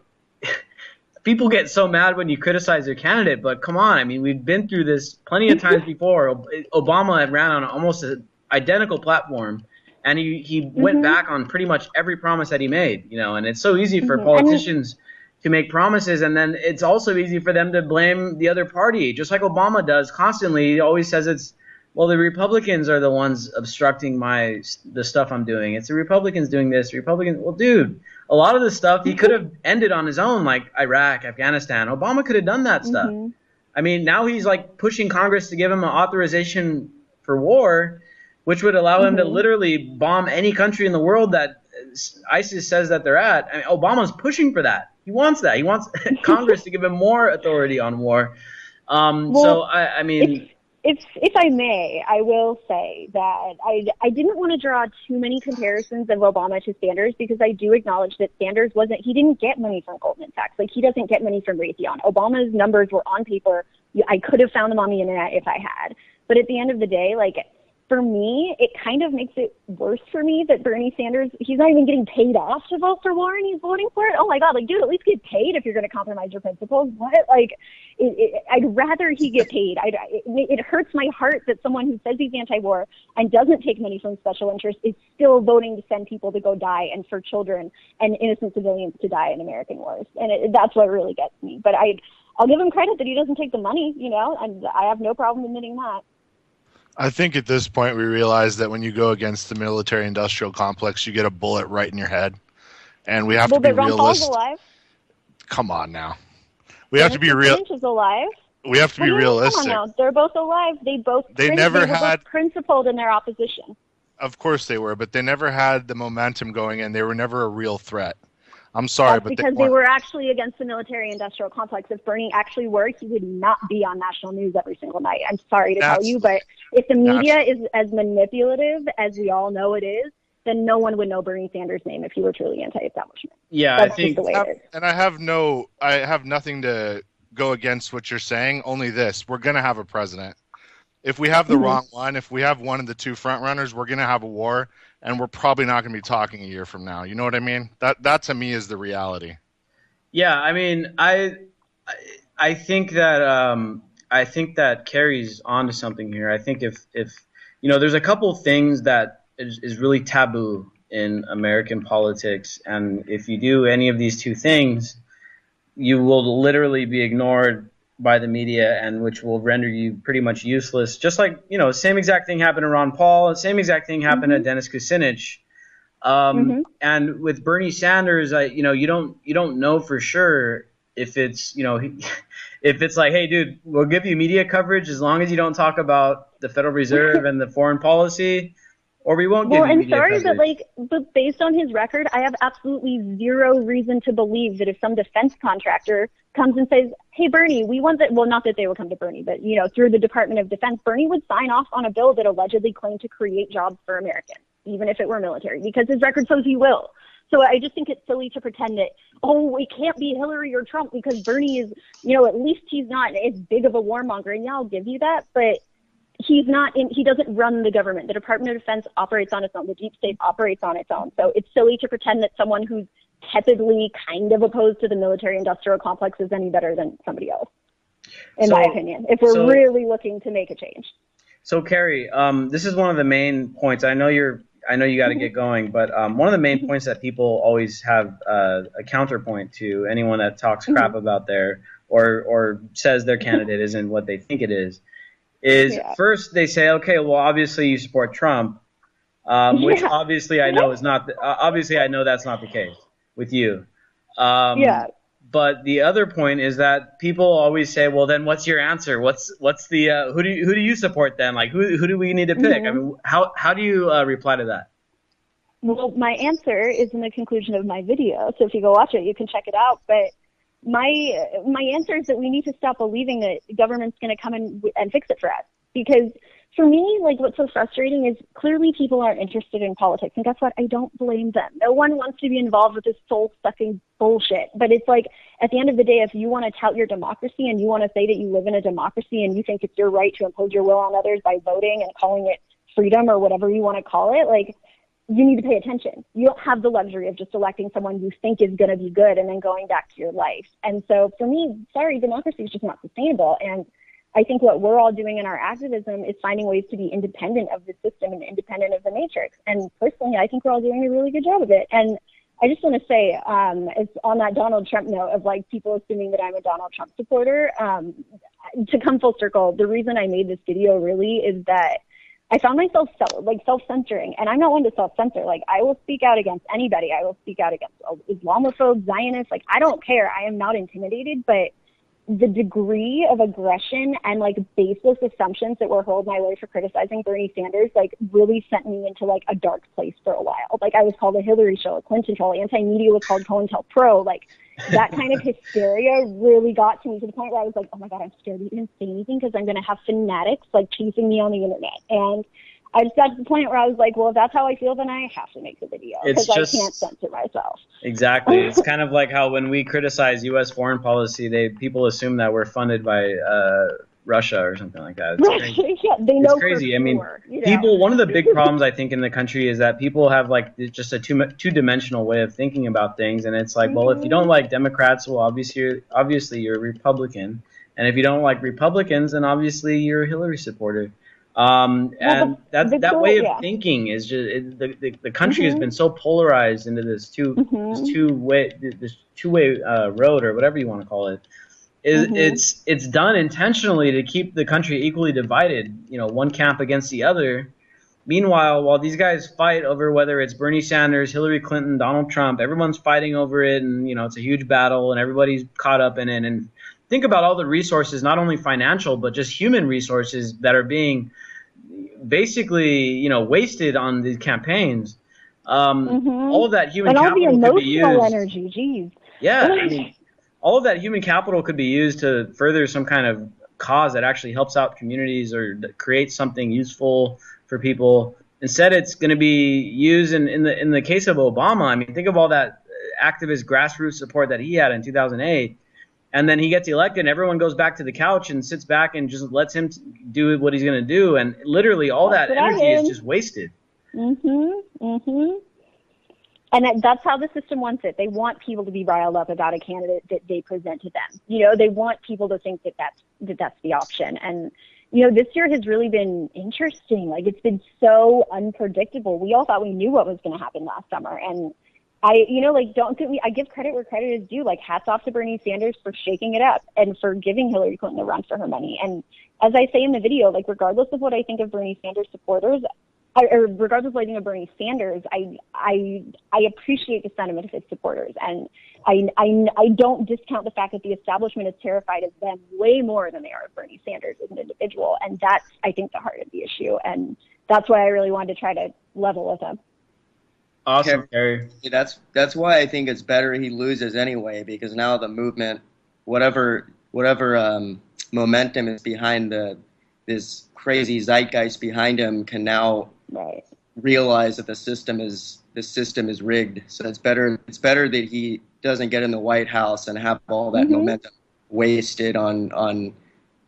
people get so mad when you criticize their candidate, but come on, I mean, we've been through this plenty of times before. Obama had ran on almost an identical platform, and he went back on pretty much every promise that he made, you know, and it's so easy for politicians to make promises, and then it's also easy for them to blame the other party, just like Obama does constantly. He always says well, the Republicans are the ones obstructing the stuff I'm doing. It's the Republicans doing this. Well, dude, a lot of the stuff he could have ended on his own, like Iraq, Afghanistan. Obama could have done that stuff. I mean, now he's like pushing Congress to give him an authorization for war, which would allow him to literally bomb any country in the world that ISIS says that they're at. I mean, Obama's pushing for that. He wants that. He wants Congress to give him more authority on war. So, I mean... If I may, I will say that I didn't want to draw too many comparisons of Obama to Sanders, because I do acknowledge that Sanders he didn't get money from Goldman Sachs. Like, he doesn't get money from Raytheon. Obama's numbers were on paper. I could have found them on the internet if I had. But at the end of the day, like, for me, it kind of makes it worse for me that Bernie Sanders, he's not even getting paid off to vote for war and he's voting for it. Oh my God, like, dude, at least get paid if you're going to compromise your principles. What? Like, I'd rather he get paid. It hurts my heart that someone who says he's anti-war and doesn't take money from special interests is still voting to send people to go die and for children and innocent civilians to die in American wars. And that's what really gets me. But I'll give him credit that he doesn't take the money, you know, and I have no problem admitting that. I think at this point we realize that when you go against the military-industrial complex, you get a bullet right in your head, and we have to be realistic. Alive. Come on now, we have to be real. Is alive. We have to be realistic. Come on now. They're both alive. They were both principled in their opposition. Of course they were, but they never had the momentum going in. They were never a real threat. I'm sorry, but because they were actually against the military-industrial complex. If Bernie actually were, he would not be on national news every single night. I'm sorry to tell you, but if the media is as manipulative as we all know it is, then no one would know Bernie Sanders' name if he were truly anti-establishment. Yeah, that's I think just the way it is. And I have nothing to go against what you're saying. Only this: we're gonna have a president. If we have the wrong one, if we have one of the two front runners, we're gonna have a war. And we're probably not going to be talking a year from now. You know what I mean? That to me is the reality. Yeah, I mean, I think that Carrie's onto something here. I think if you know, there's a couple things that is really taboo in American politics, and if you do any of these two things, you will literally be ignored by the media, and which will render you pretty much useless. Just like, you know, same exact thing happened to Ron Paul, same exact thing happened to Dennis Kucinich. And with Bernie Sanders, you don't know for sure if it's, you know, if it's like, hey, dude, we'll give you media coverage as long as you don't talk about the Federal Reserve and the foreign policy, or we won't give you media coverage. Well, I'm sorry, but based on his record, I have absolutely zero reason to believe that if some defense contractor comes and says, hey, Bernie, we want that, well, not that they would come to Bernie, but, you know, through the Department of Defense, Bernie would sign off on a bill that allegedly claimed to create jobs for Americans, even if it were military, because his record says he will. So I just think it's silly to pretend that, oh, it can't be Hillary or Trump because Bernie is, you know, at least he's not as big of a warmonger. And yeah, I'll give you that, but he doesn't run the government. The Department of Defense operates on its own. The deep state operates on its own. So it's silly to pretend that someone who's tepidly kind of opposed to the military-industrial complex is any better than somebody else, in my opinion, if we're really looking to make a change. So, Carrie, this is one of the main points. I know you got to get going, but one of the main points that people always have a counterpoint to anyone that talks crap about or says their candidate isn't what they think it is first they say, okay, well, obviously you support Trump, which obviously I know is not. Obviously, I know that's not the case with you. But the other point is that people always say, well, then what's your answer? What's the who do you support then? Like who do we need to pick? I mean, how do you reply to that? Well, my answer is in the conclusion of my video. So if you go watch it, you can check it out. But my answer is that we need to stop believing that the government's going to come and fix it for us. Because for me, like, what's so frustrating is clearly people aren't interested in politics. And guess what? I don't blame them. No one wants to be involved with this soul-sucking bullshit. But it's like, at the end of the day, if you want to tout your democracy and you want to say that you live in a democracy and you think it's your right to impose your will on others by voting and calling it freedom or whatever you want to call it, like, you need to pay attention. You don't have the luxury of just electing someone you think is going to be good and then going back to your life. And so for me, sorry, democracy is just not sustainable. And I think what we're all doing in our activism is finding ways to be independent of the system and independent of the matrix. And personally, I think we're all doing a really good job of it. And I just want to say, it's on that Donald Trump note of like people assuming that I'm a Donald Trump supporter. To come full circle, the reason I made this video really is that I found myself self-censoring, and I'm not one to self-censor. Like, I will speak out against anybody. I will speak out against Islamophobes, Zionists. Like, I don't care. I am not intimidated, but the degree of aggression and like baseless assumptions that were hurled my way for criticizing Bernie Sanders, like, really sent me into like a dark place for a while. Like, I was called a Hillary show, a Clinton troll, anti-media was called COINTELPRO. Like, that kind of hysteria really got to me to the point where I was like, oh my God, I'm scared to even say anything because I'm going to have fanatics like chasing me on the internet. And I just got to the point where I was like, well, if that's how I feel, then I have to make the video because I can't censor myself. Exactly. It's kind of like how when we criticize U.S. foreign policy, people assume that we're funded by Russia or something like that. It's crazy. Yeah, they know It's crazy. for I mean, sure, you know? people. One of the big problems I think in the country is that people have like just a two-dimensional way of thinking about things, and it's like, well, if you don't like Democrats, well, obviously you're a Republican, and if you don't like Republicans, then obviously you're a Hillary supporter. And that way of thinking is just the country has been so polarized into this two-way road, or whatever you want to call it. It's done intentionally to keep the country equally divided, you know, one camp against the other. Meanwhile, while these guys fight over whether it's Bernie Sanders, Hillary Clinton, Donald Trump, everyone's fighting over it, and you know it's a huge battle, and everybody's caught up in it. And think about all the resources, not only financial but just human resources that are being basically, you know, wasted on these campaigns. All of that human capital could be used. And all the emotional energy, geez. Yeah, I mean, all of that human capital could be used to further some kind of cause that actually helps out communities or that creates something useful for people. Instead, it's going to be used in the case of Obama. I mean, think of all that activist grassroots support that he had in 2008. And then he gets elected and everyone goes back to the couch and sits back and just lets him do what he's going to do. And literally all that energy is just wasted. And that's how the system wants it. They want people to be riled up about a candidate that they present to them. You know, they want people to think that that's the option. And, you know, this year has really been interesting. Like, it's been so unpredictable. We all thought we knew what was going to happen last summer. And I give credit where credit is due. Like, hats off to Bernie Sanders for shaking it up and for giving Hillary Clinton a run for her money. And as I say in the video, like, regardless of what I think of Bernie Sanders supporters, or regardless of what I think of Bernie Sanders, I appreciate the sentiment of his supporters, and I don't discount the fact that the establishment is terrified of them way more than they are of Bernie Sanders as an individual, and that's, I think, the heart of the issue, and that's why I really wanted to try to level with him. Awesome, Carrie. That's why I think it's better he loses anyway, because now the movement, whatever momentum is behind this crazy zeitgeist behind him, can now realize that the system is rigged. So it's better that he doesn't get in the White House and have all that momentum wasted on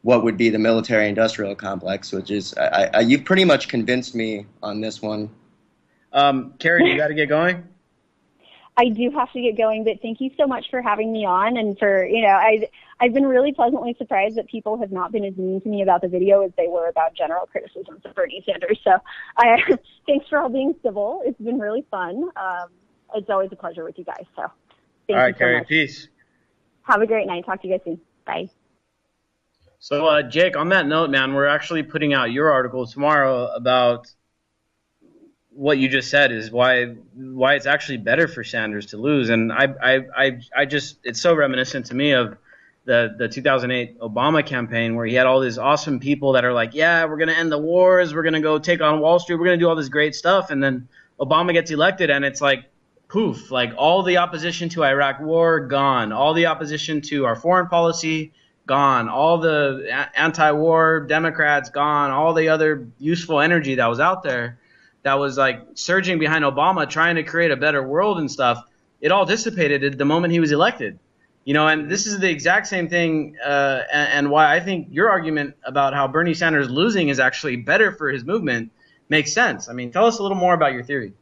what would be the military-industrial complex, which is you've pretty much convinced me on this one. Carrie, you got to get going? I do have to get going, but thank you so much for having me on, and for, you know, I've been really pleasantly surprised that people have not been as mean to me about the video as they were about general criticisms of Bernie Sanders. So thanks for all being civil. It's been really fun. It's always a pleasure with you guys. So thank all right, you so Carrie, much. peace. Have a great night. Talk to you guys soon. Bye. So, Jake, on that note, man, we're actually putting out your article tomorrow about what you just said is why it's actually better for Sanders to lose. And I just, it's so reminiscent to me of the 2008 Obama campaign, where he had all these awesome people that are like, yeah, we're going to end the wars, we're going to go take on Wall Street, we're going to do all this great stuff. And then Obama gets elected and it's like, poof, like all the opposition to Iraq war, gone. All the opposition to our foreign policy, gone. All the anti-war Democrats, gone. All the other useful energy that was out there, that was like surging behind Obama, trying to create a better world and stuff, it all dissipated the moment he was elected. You know, and this is the exact same thing, and why I think your argument about how Bernie Sanders losing is actually better for his movement makes sense. I mean, tell us a little more about your theory.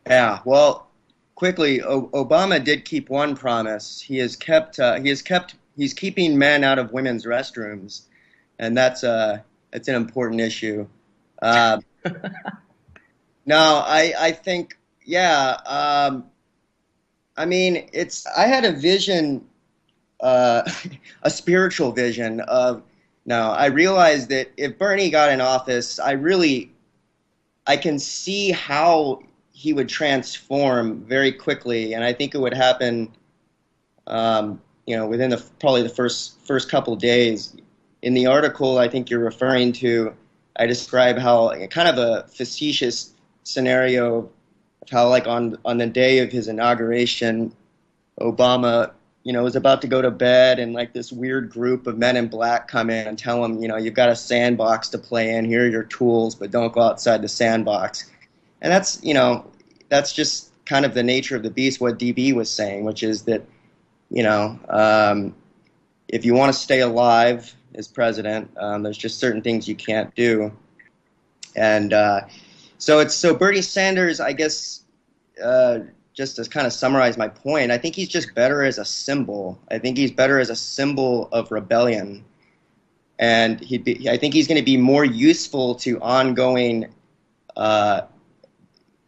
Yeah, well, quickly, Obama did keep one promise. He's keeping men out of women's restrooms, and that's an important issue. No, I think, yeah. I mean, I had a vision, a spiritual vision of, no, I realized that if Bernie got in office, I can see how he would transform very quickly, and I think it would happen, within probably the first couple of days. In the article I think you're referring to, I describe how kind of a facetious scenario of how, like, on the day of his inauguration, Obama, was about to go to bed, and like this weird group of men in black come in and tell him, you've got a sandbox to play in. Here are your tools, but don't go outside the sandbox. And that's just kind of the nature of the beast, what DB was saying, which is that, if you want to stay alive as president. There's just certain things you can't do. And so Bernie Sanders, I guess, just to kind of summarize my point, I think he's just better as a symbol. I think he's better as a symbol of rebellion. And I think he's going to be more useful to ongoing,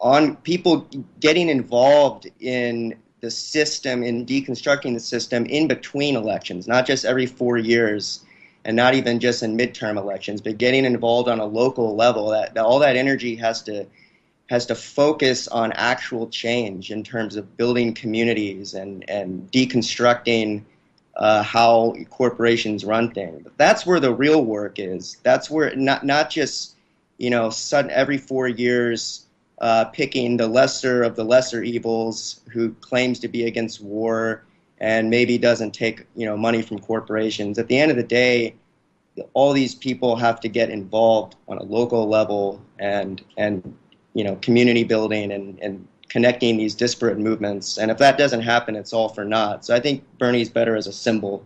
on people getting involved in the system, in deconstructing the system in between elections, not just every 4 years, and not even just in midterm elections, but getting involved on a local level. That all that energy has to focus on actual change in terms of building communities and deconstructing how corporations run things. But that's where the real work is. That's where not just sudden every 4 years picking the lesser of the lesser evils who claims to be against war and maybe doesn't take money from corporations. At the end of the day, all these people have to get involved on a local level and community building and connecting these disparate movements. And if that doesn't happen, it's all for naught. So I think Bernie's better as a symbol.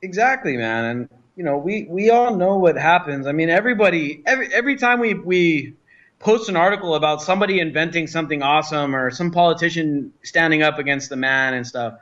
Exactly, man. And we all know what happens. I mean, every time we post an article about somebody inventing something awesome or some politician standing up against the man and stuff,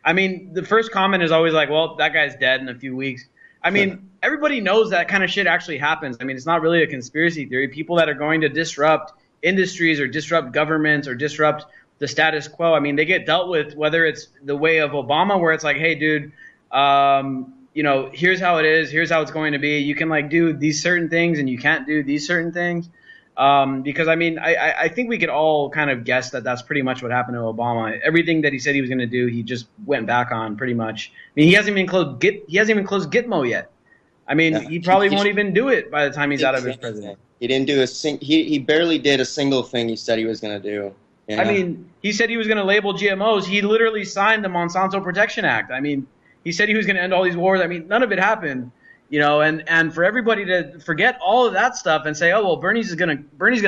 I mean, the first comment is always like, well, that guy's dead in a few weeks. I mean, everybody knows that kind of shit actually happens. I mean, it's not really a conspiracy theory. People that are going to disrupt industries or disrupt governments or disrupt the status quo, I mean, they get dealt with, whether it's the way of Obama, where it's like, hey, dude, here's how it is. Here's how it's going to be. You can do these certain things and you can't do these certain things. Because I mean, I think we could all kind of guess that that's pretty much what happened to Obama. Everything that he said he was going to do, he just went back on pretty much. I mean, he hasn't even closed Gitmo yet. I mean, he probably won't even do it by the time he's out of his presidency. He didn't do he barely did a single thing he said he was going to do. Yeah. I mean, he said he was going to label GMOs. He literally signed the Monsanto Protection Act. I mean, he said he was going to end all these wars. I mean, none of it happened. And for everybody to forget all of that stuff and say, oh, well, Bernie's gonna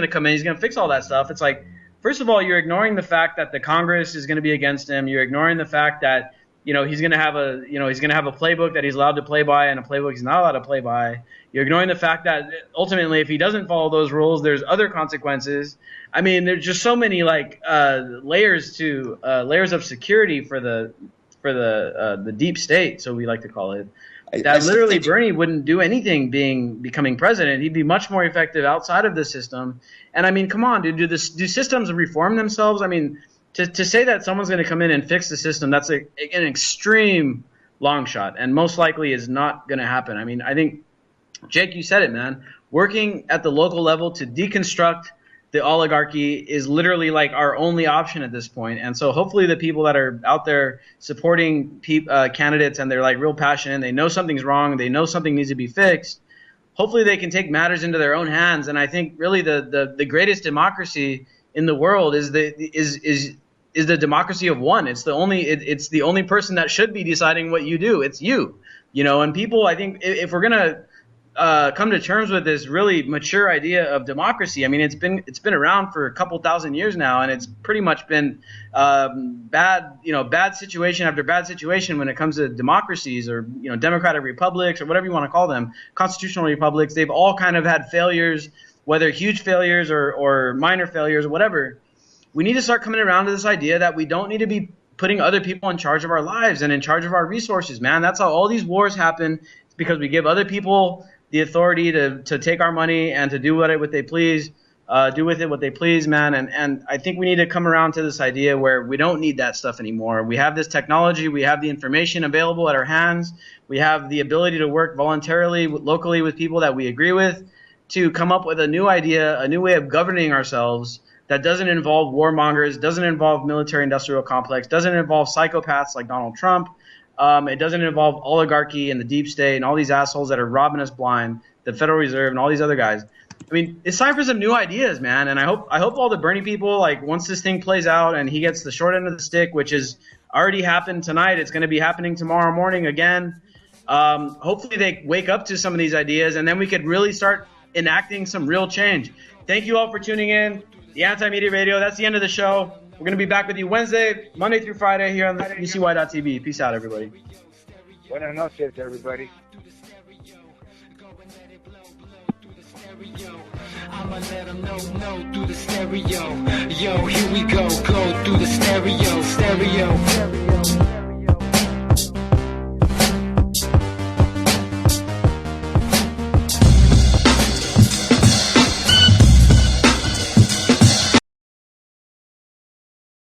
come in, he's gonna fix all that stuff. It's like, first of all, you're ignoring the fact that the Congress is gonna be against him. You're ignoring the fact that he's gonna have a playbook that he's allowed to play by and a playbook he's not allowed to play by. You're ignoring the fact that ultimately, if he doesn't follow those rules, there's other consequences. I mean, there's just so many layers of security for the deep state, so we like to call it. That literally Bernie wouldn't do anything becoming president. He'd be much more effective outside of the system. And I mean, come on, dude, do systems reform themselves? I mean, to say that someone's going to come in and fix the system, that's an extreme long shot, and most likely is not going to happen. I mean, I think, Jake, you said it, man. Working at the local level to deconstruct the oligarchy is literally our only option at this point. And so hopefully the people that are out there supporting candidates and they're real passionate and they know something's wrong, they know something needs to be fixed, hopefully they can take matters into their own hands. And I think really the greatest democracy in the world is the democracy of one. It's the only person that should be deciding what you do. It's you, and people, I think if we're going to come to terms with this really mature idea of democracy. I mean, it's been around for a couple thousand years now, and it's pretty much been bad situation after bad situation when it comes to democracies or democratic republics or whatever you want to call them, constitutional republics. They've all kind of had failures, whether huge failures or minor failures or whatever. We need to start coming around to this idea that we don't need to be putting other people in charge of our lives and in charge of our resources, man. That's how all these wars happen. It's because we give other people the authority to take our money and to do what they please, man. And I think we need to come around to this idea where we don't need that stuff anymore. We have this technology, we have the information available at our hands, we have the ability to work voluntarily, locally with people that we agree with, to come up with a new idea, a new way of governing ourselves that doesn't involve warmongers, doesn't involve military-industrial complex, doesn't involve psychopaths like Donald Trump. It doesn't involve oligarchy and the deep state and all these assholes that are robbing us blind, the Federal Reserve and all these other guys. I mean, it's time for some new ideas, man. And I hope all the Bernie people, once this thing plays out and he gets the short end of the stick, which has already happened tonight, it's going to be happening tomorrow morning again. Hopefully they wake up to some of these ideas, and then we could really start enacting some real change. Thank you all for tuning in. The Anti-Media Radio, that's the end of the show. We're going to be back with you Monday through Friday here on the UCY.tv. Peace out, everybody. Buenas noches, everybody. I'ma let them know through the stereo. Yo, here we go through the stereo.